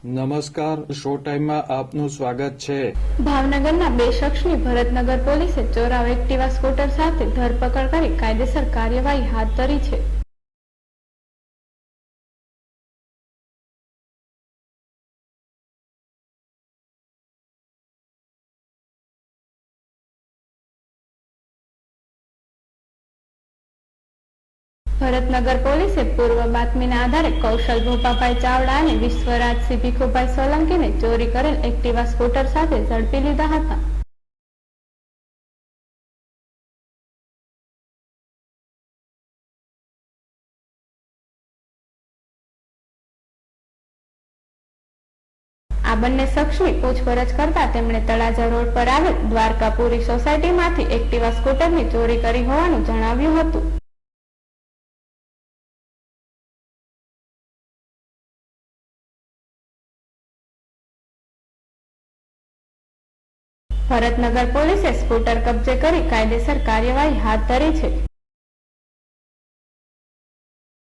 નમસ્કાર, શો ટાઈમમાં આપનું સ્વાગત છે। ભાવનગરના બે શખ્સની ભરતનગર પોલીસે ચોરાવ એક્ટિવા સ્કૂટર સાથે ધરપકડ કરી કાયદેસર કાર્યવાહી હાથ ધરી છે। ભરતનગર પોલીસે પૂર્વ બાતમીના આધારે કૌશલ ભોપાભાઈ ચાવડા અને વિશ્વરાજસિંહ ભીખુભાઈ સોલંકીને ચોરી કરેલ એક્ટિવા સ્કૂટર સાથે ઝડપી લીધા હતા। આ બંને શખ્સની પૂછપરછ કરતા તેમણે તળાજા રોડ પર આવેલ દ્વારકાપુરી સોસાયટીમાંથી એક્ટિવા સ્કૂટરની ચોરી કરી હોવાનું જણાવ્યું હતું। ભરતનગર પોલીસે સ્કૂટર કબજે કરી કાયદેસર કાર્યવાહી હાથ ધરી છે।